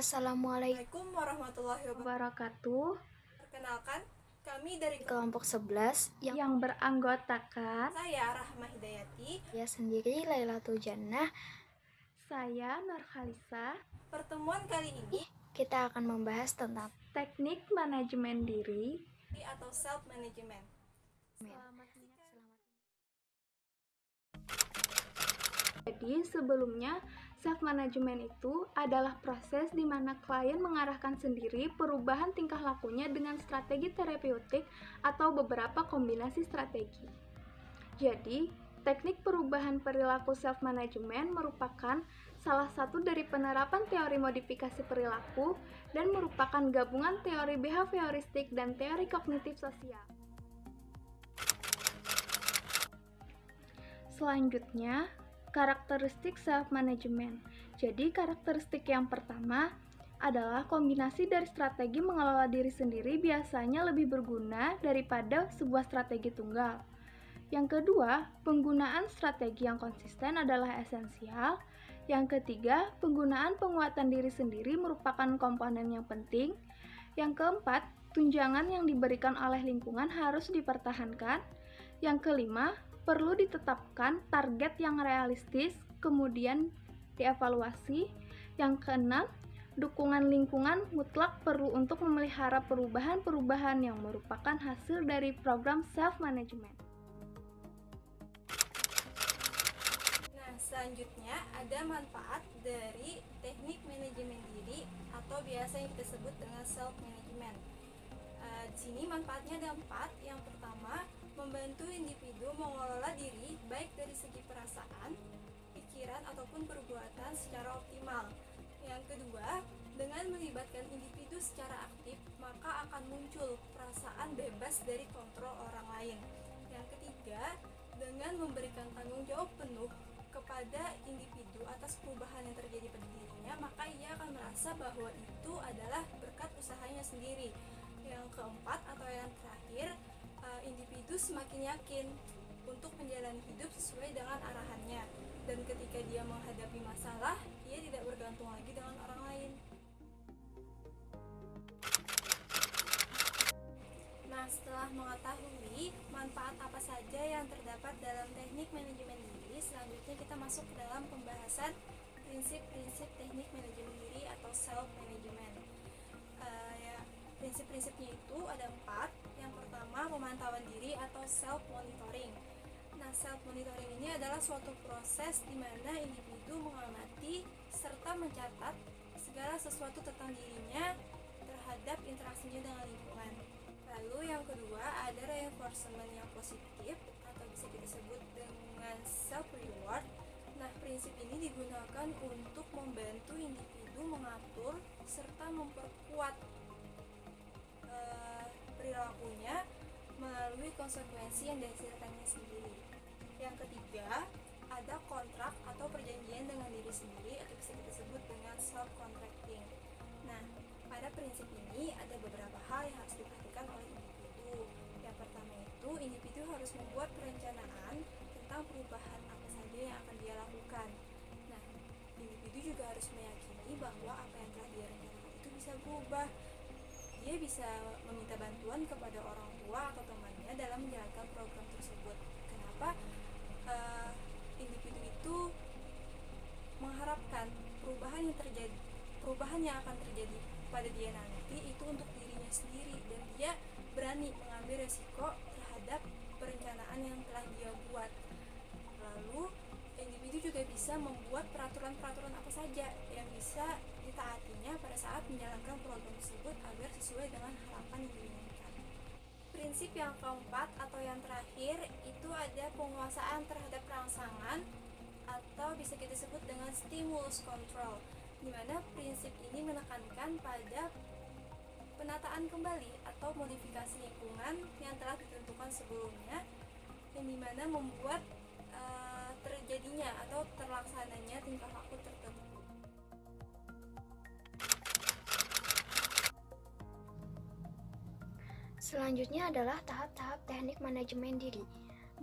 Assalamualaikum warahmatullahi wabarakatuh. Perkenalkan, kami dari Kelompok 11 yang beranggotakan saya Rahma Hidayati, saya sendiri Lailatul Jannah. saya Nur Khalisa. Pertemuan kali ini kita akan membahas tentang teknik manajemen diri atau self management. Jadi sebelumnya, self management itu adalah proses di mana klien mengarahkan sendiri perubahan tingkah lakunya dengan strategi terapeutik atau beberapa kombinasi strategi. Jadi, teknik perubahan perilaku self management merupakan salah satu dari penerapan teori modifikasi perilaku dan merupakan gabungan teori behavioristik dan teori kognitif sosial. Selanjutnya, karakteristik self-management. Jadi, karakteristik yang pertama adalah kombinasi dari strategi mengelola diri sendiri biasanya lebih berguna daripada sebuah strategi tunggal. Yang kedua, penggunaan strategi yang konsisten adalah esensial. Yang ketiga, penggunaan penguatan diri sendiri merupakan komponen yang penting. Yang keempat, tunjangan yang diberikan oleh lingkungan harus dipertahankan. Yang kelima, perlu ditetapkan target yang realistis, kemudian dievaluasi. Yang keenam, dukungan lingkungan mutlak perlu untuk memelihara perubahan-perubahan yang merupakan hasil dari program self-management. Nah, selanjutnya ada manfaat dari teknik manajemen diri atau biasa yang kita sebut dengan self management. Di sini manfaatnya ada 4. Yang pertama, membantu individu mengelola diri baik dari segi perasaan, pikiran ataupun perbuatan secara optimal. Yang kedua, dengan melibatkan individu secara aktif, maka akan muncul perasaan bebas dari kontrol orang lain. Yang ketiga, dengan memberikan tanggung jawab penuh kepada individu atas perubahan yang terjadi pada dirinya, maka ia akan merasa bahwa itu adalah berkat usahanya sendiri. Yang keempat atau yang terakhir, individu semakin yakin untuk menjalani hidup sesuai dengan arahannya, dan ketika dia menghadapi masalah, ia tidak bergantung lagi dengan orang lain. Nah, setelah mengetahui manfaat apa saja yang terdapat dalam teknik manajemen diri, selanjutnya kita masuk ke dalam pembahasan prinsip-prinsip teknik manajemen diri atau self management. Prinsip-prinsipnya itu ada 4. Yang pertama, pemantauan diri atau self monitoring. Nah, self monitoring ini adalah suatu proses di mana individu mengamati serta mencatat segala sesuatu tentang dirinya terhadap interaksinya dengan lingkungan. Lalu yang kedua ada reinforcement yang positif atau bisa kita sebut dengan self reward. Nah, prinsip ini digunakan untuk membantu individu mengatur serta memperkuat perilakunya melalui konsekuensi yang dihasilkannya sendiri. Yang ketiga, ada kontrak atau perjanjian dengan diri sendiri atau bisa kita sebut dengan self-contracting. Nah, pada prinsip ini ada beberapa hal yang harus diperhatikan oleh individu. Yang pertama itu, individu harus membuat perencanaan tentang perubahan apa saja yang akan dia lakukan. Nah, individu juga harus meyakini bahwa apa yang telah dia rencanakan itu bisa berubah. Dia bisa meminta bantuan kepada orang tua atau temannya dalam menjalankan program tersebut. Kenapa? Individu itu mengharapkan perubahan yang akan terjadi pada dia nanti itu untuk dirinya sendiri, dan dia berani mengambil resiko terhadap perencanaan yang telah dia buat. Lalu individu juga bisa membuat peraturan-peraturan apa saja yang bisa ditaatinya pada saat menjalankan program tersebut agar sesuai dengan harapan yang diinginkan. Prinsip yang keempat atau yang terakhir itu ada penguasaan terhadap rangsangan atau bisa kita sebut dengan stimulus control, di mana prinsip ini menekankan pada penataan kembali atau modifikasi lingkungan yang telah ditentukan sebelumnya, yang dimana membuat terjadinya atau terlaksananya tingkah laku tertentu. Selanjutnya adalah tahap-tahap teknik manajemen diri.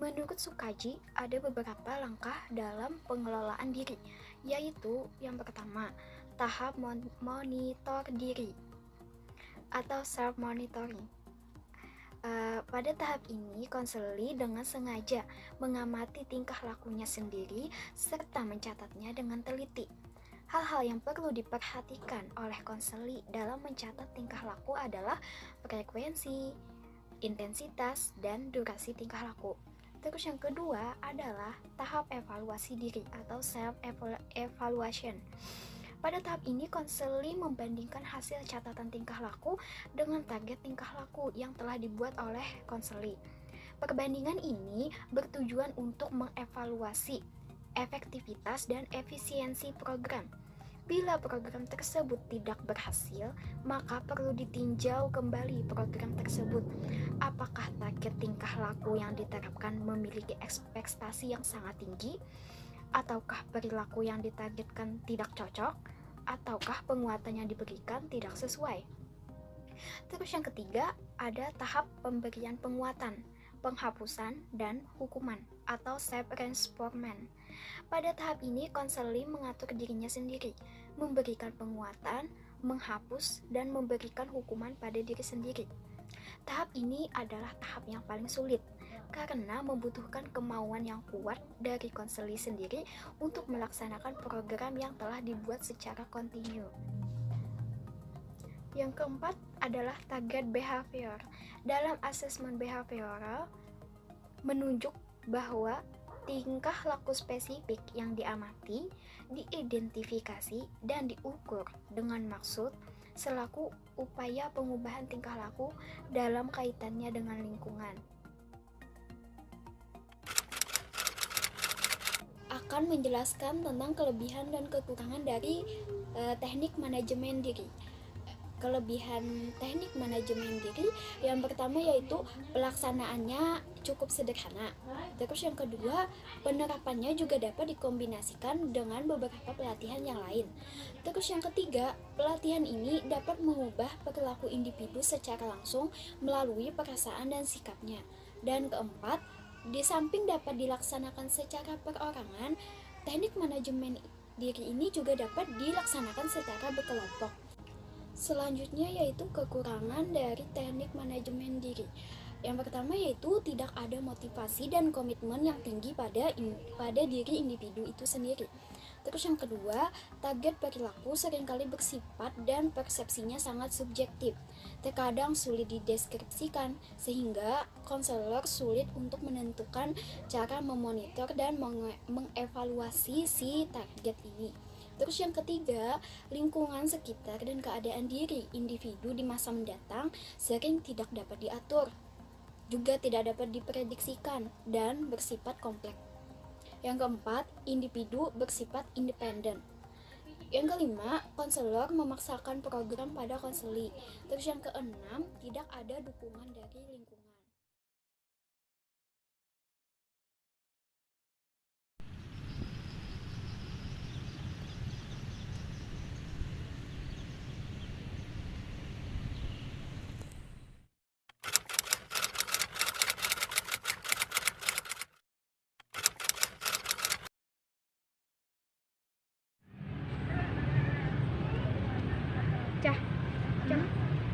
Menurut Sukaji, ada beberapa langkah dalam pengelolaan diri, yaitu yang pertama, tahap monitor diri atau self-monitoring. Pada tahap ini, konseli dengan sengaja mengamati tingkah lakunya sendiri serta mencatatnya dengan teliti. Hal-hal yang perlu diperhatikan oleh konseli dalam mencatat tingkah laku adalah frekuensi, intensitas, dan durasi tingkah laku. Terus yang kedua adalah tahap evaluasi diri atau self-evaluation. Pada tahap ini, konseli membandingkan hasil catatan tingkah laku dengan target tingkah laku yang telah dibuat oleh konseli. Perbandingan ini bertujuan untuk mengevaluasi efektivitas dan efisiensi program. Bila program tersebut tidak berhasil, maka perlu ditinjau kembali program tersebut. Apakah target tingkah laku yang diterapkan memiliki ekspektasi yang sangat tinggi? Ataukah perilaku yang ditargetkan tidak cocok? Ataukah penguatan yang diberikan tidak sesuai? Terus yang ketiga, ada tahap pemberian penguatan, penghapusan, dan hukuman atau self-reformment. Pada tahap ini, konseli mengatur dirinya sendiri, memberikan penguatan, menghapus, dan memberikan hukuman pada diri sendiri. Tahap ini adalah tahap yang paling sulit karena membutuhkan kemauan yang kuat dari konseli sendiri untuk melaksanakan program yang telah dibuat secara kontinu. Yang keempat adalah target behavior. Dalam asesmen behavioral, menunjuk bahwa tingkah laku spesifik yang diamati, diidentifikasi, dan diukur dengan maksud selaku upaya pengubahan tingkah laku dalam kaitannya dengan lingkungan. Akan menjelaskan tentang kelebihan dan kekurangan dari teknik manajemen diri. Kelebihan teknik manajemen diri yang pertama yaitu pelaksanaannya cukup sederhana. Terus yang kedua, penerapannya juga dapat dikombinasikan dengan beberapa pelatihan yang lain. Terus yang ketiga, pelatihan ini dapat mengubah perilaku individu secara langsung melalui perasaan dan sikapnya. Dan keempat, di samping dapat dilaksanakan secara perorangan, teknik manajemen diri ini juga dapat dilaksanakan secara berkelompok. Selanjutnya yaitu kekurangan dari teknik manajemen diri. Yang pertama yaitu tidak ada motivasi dan komitmen yang tinggi pada diri individu itu sendiri. Terus yang kedua, target perilaku seringkali bersifat dan persepsinya sangat subjektif. Terkadang sulit dideskripsikan sehingga konselor sulit untuk menentukan cara memonitor dan mengevaluasi si target ini. Terus yang ketiga, lingkungan sekitar dan keadaan diri individu di masa mendatang sering tidak dapat diatur, juga tidak dapat diprediksikan dan bersifat kompleks. Yang keempat, individu bersifat independen. Yang kelima, konselor memaksakan program pada konseli. Terus yang keenam, tidak ada dukungan dari lingkungan.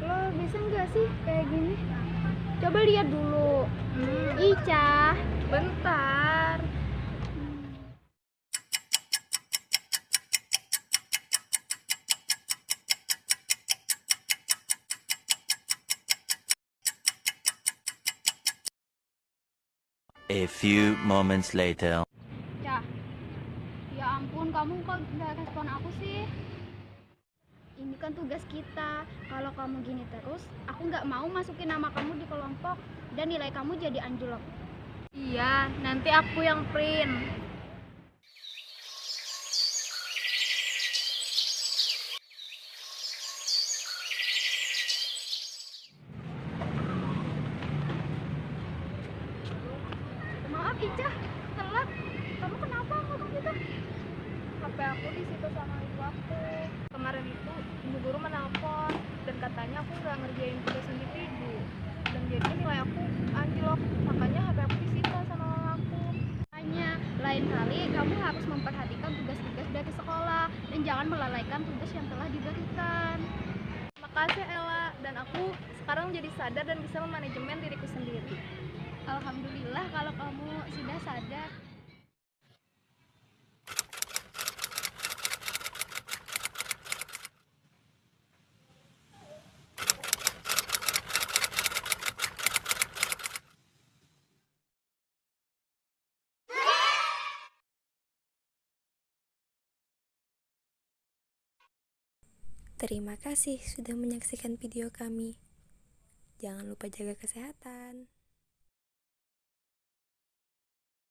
Lo bisa nggak sih kayak gini? Coba lihat dulu. Ica, bentar. A few moments later. Cah, ya ampun, kamu kok nggak respon aku sih? Ini kan tugas kita. Kalau kamu gini terus, aku nggak mau masukin nama kamu di kelompok dan nilai kamu jadi anjlok. Iya, nanti aku yang print. Maaf Ica, telat. Kamu kenapa ngomong gitu? HP aku disita sama ibu aku. Kemarin itu ibu guru menelpon dan katanya aku nggak ngerjain tugas individu dan jadi nilai aku anjlok, makanya HP aku disita sama mamaku. Makanya lain kali kamu harus memperhatikan tugas-tugas dari sekolah dan jangan jangan melalaikan tugas yang telah diberikan. Makasih Ella, dan aku sekarang jadi sadar dan bisa memanajemen diriku sendiri. Alhamdulillah kalau kamu sudah sadar. Terima kasih sudah menyaksikan video kami. Jangan lupa jaga kesehatan.